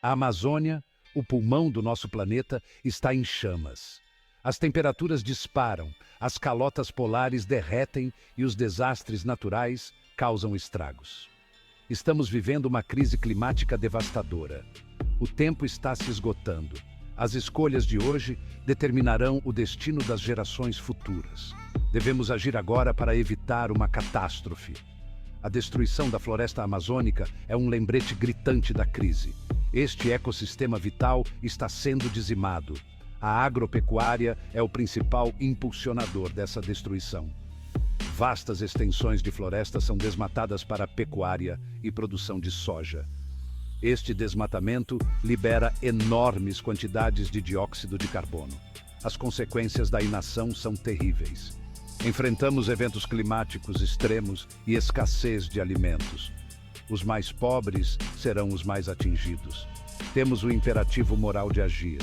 A Amazônia, o pulmão do nosso planeta, está em chamas. As temperaturas disparam, as calotas polares derretem e os desastres naturais causam estragos. Estamos vivendo uma crise climática devastadora. O tempo está se esgotando. As escolhas de hoje determinarão o destino das gerações futuras. Devemos agir agora para evitar uma catástrofe. A destruição da floresta amazônica é um lembrete gritante da crise. Este ecossistema vital está sendo dizimado. A agropecuária é o principal impulsionador dessa destruição. Vastas extensões de floresta são desmatadas para pecuária e produção de soja. Este desmatamento libera enormes quantidades de dióxido de carbono. As consequências da inação são terríveis. Enfrentamos eventos climáticos extremos e escassez de alimentos. Os mais pobres serão os mais atingidos. Temos o imperativo moral de agir.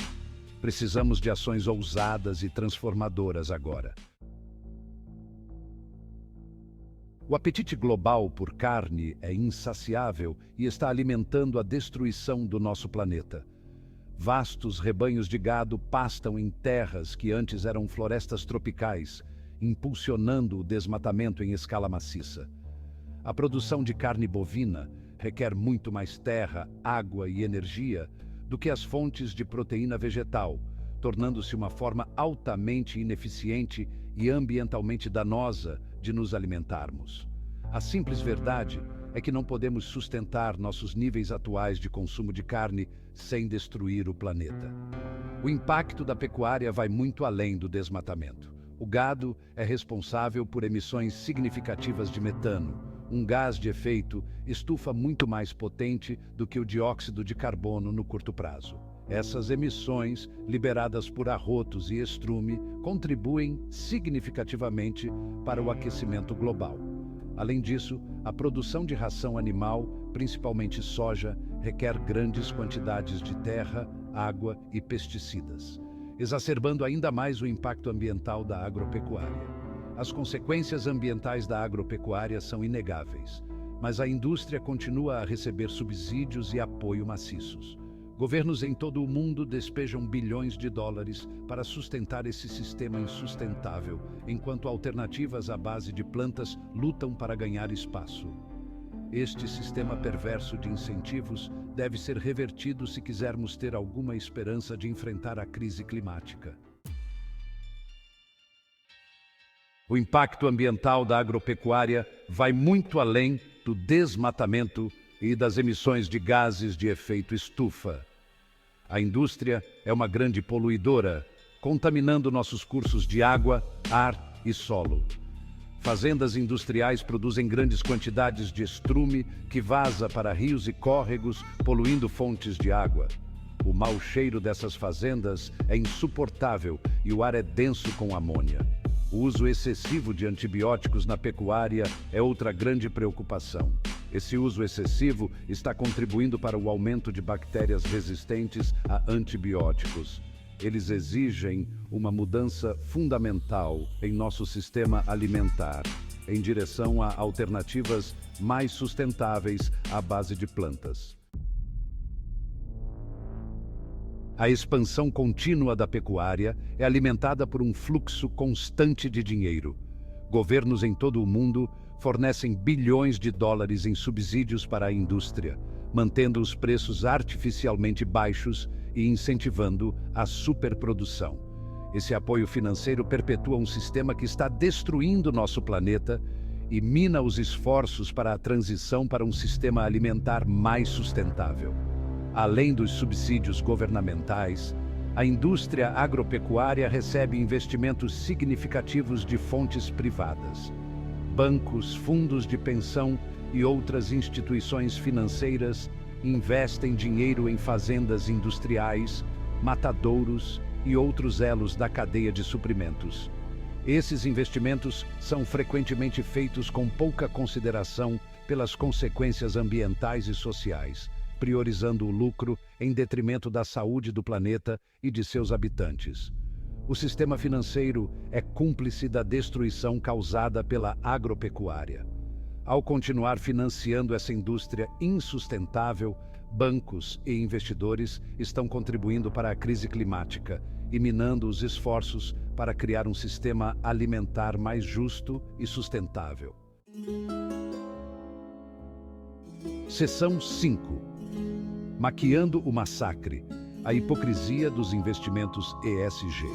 Precisamos de ações ousadas e transformadoras agora. O apetite global por carne é insaciável e está alimentando a destruição do nosso planeta. Vastos rebanhos de gado pastam em terras que antes eram florestas tropicais, impulsionando o desmatamento em escala maciça. A produção de carne bovina requer muito mais terra, água e energia do que as fontes de proteína vegetal, tornando-se uma forma altamente ineficiente e ambientalmente danosa de nos alimentarmos. A simples verdade é que não podemos sustentar nossos níveis atuais de consumo de carne sem destruir o planeta. O impacto da pecuária vai muito além do desmatamento. O gado é responsável por emissões significativas de metano, um gás de efeito estufa muito mais potente do que o dióxido de carbono no curto prazo. Essas emissões, liberadas por arrotos e estrume, contribuem significativamente para o aquecimento global. Além disso, a produção de ração animal, principalmente soja, requer grandes quantidades de terra, água e pesticidas, exacerbando ainda mais o impacto ambiental da agropecuária. As consequências ambientais da agropecuária são inegáveis, mas a indústria continua a receber subsídios e apoio maciços. Governos em todo o mundo despejam bilhões de dólares para sustentar esse sistema insustentável, enquanto alternativas à base de plantas lutam para ganhar espaço. Este sistema perverso de incentivos deve ser revertido se quisermos ter alguma esperança de enfrentar a crise climática. O impacto ambiental da agropecuária vai muito além do desmatamento e das emissões de gases de efeito estufa. A indústria é uma grande poluidora, contaminando nossos cursos de água, ar e solo. Fazendas industriais produzem grandes quantidades de estrume que vaza para rios e córregos, poluindo fontes de água. O mau cheiro dessas fazendas é insuportável e o ar é denso com amônia. O uso excessivo de antibióticos na pecuária é outra grande preocupação. Esse uso excessivo está contribuindo para o aumento de bactérias resistentes a antibióticos. Eles exigem uma mudança fundamental em nosso sistema alimentar, em direção a alternativas mais sustentáveis à base de plantas. A expansão contínua da pecuária é alimentada por um fluxo constante de dinheiro. Governos em todo o mundo fornecem bilhões de dólares em subsídios para a indústria, mantendo os preços artificialmente baixos e incentivando a superprodução. Esse apoio financeiro perpetua um sistema que está destruindo nosso planeta e mina os esforços para a transição para um sistema alimentar mais sustentável. Além dos subsídios governamentais, a indústria agropecuária recebe investimentos significativos de fontes privadas. Bancos, fundos de pensão e outras instituições financeiras investem dinheiro em fazendas industriais, matadouros e outros elos da cadeia de suprimentos. Esses investimentos são frequentemente feitos com pouca consideração pelas consequências ambientais e sociais, priorizando o lucro em detrimento da saúde do planeta e de seus habitantes. O sistema financeiro é cúmplice da destruição causada pela agropecuária. Ao continuar financiando essa indústria insustentável, bancos e investidores estão contribuindo para a crise climática e minando os esforços para criar um sistema alimentar mais justo e sustentável. Seção 5. Maquiando o massacre, a hipocrisia dos investimentos ESG.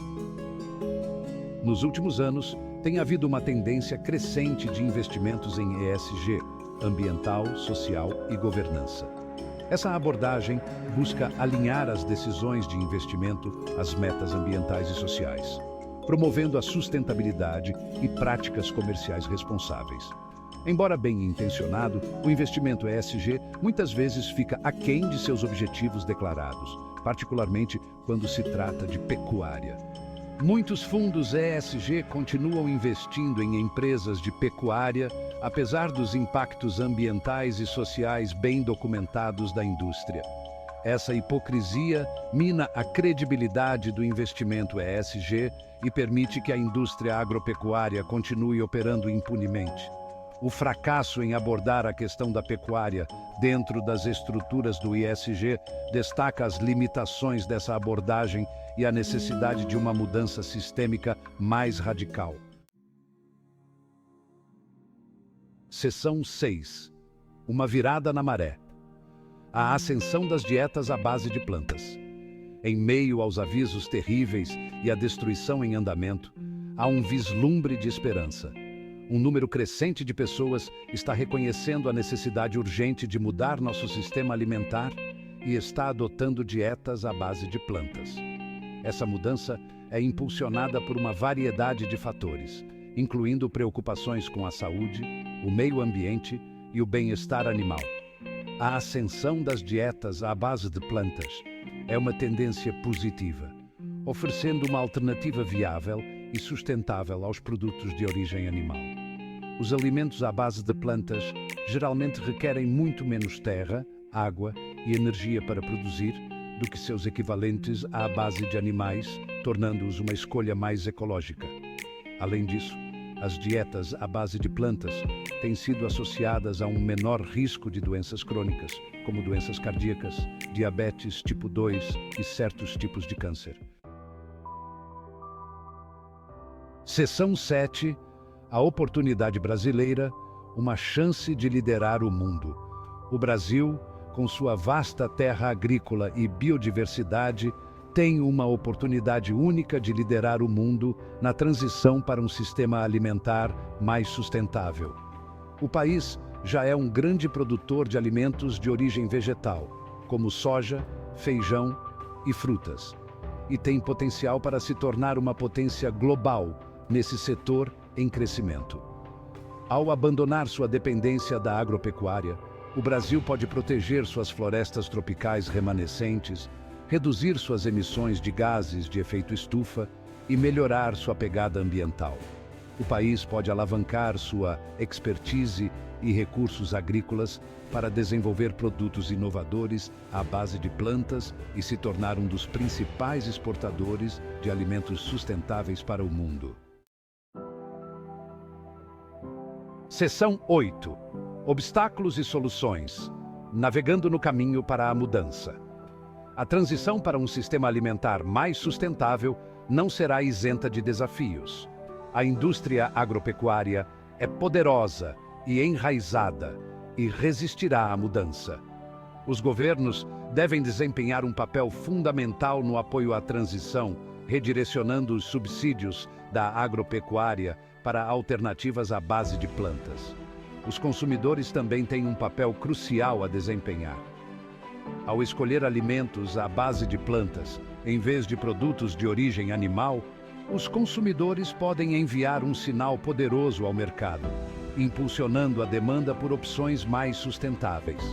Nos últimos anos, tem havido uma tendência crescente de investimentos em ESG, ambiental, social e governança. Essa abordagem busca alinhar as decisões de investimento às metas ambientais e sociais, promovendo a sustentabilidade e práticas comerciais responsáveis. Embora bem intencionado, o investimento ESG muitas vezes fica aquém de seus objetivos declarados, particularmente quando se trata de pecuária. Muitos fundos ESG continuam investindo em empresas de pecuária, apesar dos impactos ambientais e sociais bem documentados da indústria. Essa hipocrisia mina a credibilidade do investimento ESG e permite que a indústria agropecuária continue operando impunemente. O fracasso em abordar a questão da pecuária dentro das estruturas do ESG destaca as limitações dessa abordagem e a necessidade de uma mudança sistêmica mais radical. Seção 6. Uma virada na maré. A ascensão das dietas à base de plantas. Em meio aos avisos terríveis e à destruição em andamento, há um vislumbre de esperança. Um número crescente de pessoas está reconhecendo a necessidade urgente de mudar nosso sistema alimentar e está adotando dietas à base de plantas. Essa mudança é impulsionada por uma variedade de fatores, incluindo preocupações com a saúde, o meio ambiente e o bem-estar animal. A ascensão das dietas à base de plantas é uma tendência positiva, oferecendo uma alternativa viável e sustentável aos produtos de origem animal. Os alimentos à base de plantas geralmente requerem muito menos terra, água e energia para produzir do que seus equivalentes à base de animais, tornando-os uma escolha mais ecológica. Além disso, as dietas à base de plantas têm sido associadas a um menor risco de doenças crônicas, como doenças cardíacas, diabetes tipo 2 e certos tipos de câncer. Seção 7. A oportunidade brasileira, uma chance de liderar o mundo. O Brasil, com sua vasta terra agrícola e biodiversidade, tem uma oportunidade única de liderar o mundo na transição para um sistema alimentar mais sustentável. O país já é um grande produtor de alimentos de origem vegetal, como soja, feijão e frutas, e tem potencial para se tornar uma potência global nesse setor em crescimento. Ao abandonar sua dependência da agropecuária, o Brasil pode proteger suas florestas tropicais remanescentes, reduzir suas emissões de gases de efeito estufa e melhorar sua pegada ambiental. O país pode alavancar sua expertise e recursos agrícolas para desenvolver produtos inovadores à base de plantas e se tornar um dos principais exportadores de alimentos sustentáveis para o mundo. Seção 8. Obstáculos e soluções. Navegando no caminho para a mudança. A transição para um sistema alimentar mais sustentável não será isenta de desafios. A indústria agropecuária é poderosa e enraizada e resistirá à mudança. Os governos devem desempenhar um papel fundamental no apoio à transição, redirecionando os subsídios da agropecuária para alternativas à base de plantas. Os consumidores também têm um papel crucial a desempenhar. Ao escolher alimentos à base de plantas, em vez de produtos de origem animal, os consumidores podem enviar um sinal poderoso ao mercado, impulsionando a demanda por opções mais sustentáveis.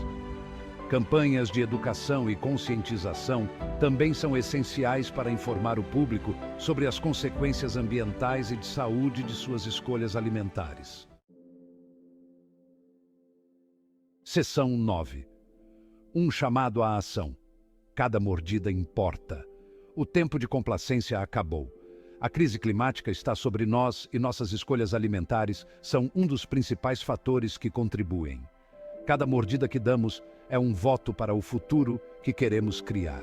Campanhas de educação e conscientização também são essenciais para informar o público sobre as consequências ambientais e de saúde de suas escolhas alimentares. Seção 9. Um chamado à ação. Cada mordida importa. O tempo de complacência acabou. A crise climática está sobre nós e nossas escolhas alimentares são um dos principais fatores que contribuem. Cada mordida que damos é um voto para o futuro que queremos criar.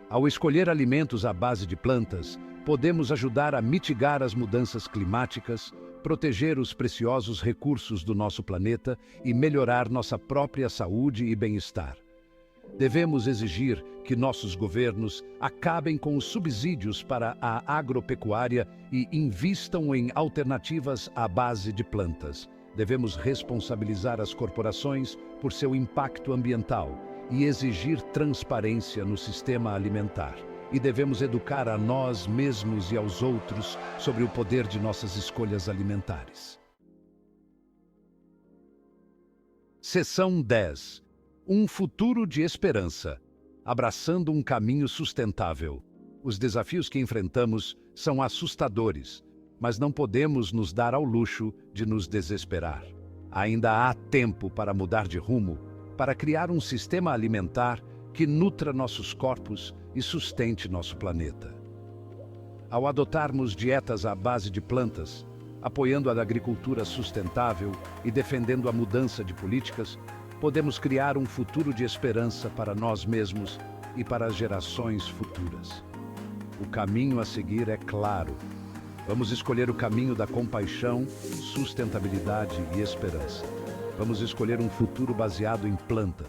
Ao escolher alimentos à base de plantas, podemos ajudar a mitigar as mudanças climáticas, proteger os preciosos recursos do nosso planeta e melhorar nossa própria saúde e bem-estar. Devemos exigir que nossos governos acabem com os subsídios para a agropecuária e invistam em alternativas à base de plantas. Devemos responsabilizar as corporações por seu impacto ambiental e exigir transparência no sistema alimentar. E devemos educar a nós mesmos e aos outros sobre o poder de nossas escolhas alimentares. Seção 10. Um futuro de esperança, abraçando um caminho sustentável. Os desafios que enfrentamos são assustadores, mas não podemos nos dar ao luxo de nos desesperar. Ainda há tempo para mudar de rumo, para criar um sistema alimentar que nutra nossos corpos e sustente nosso planeta. Ao adotarmos dietas à base de plantas, apoiando a agricultura sustentável e defendendo a mudança de políticas, podemos criar um futuro de esperança para nós mesmos e para as gerações futuras. O caminho a seguir é claro. Vamos escolher o caminho da compaixão, sustentabilidade e esperança. Vamos escolher um futuro baseado em plantas,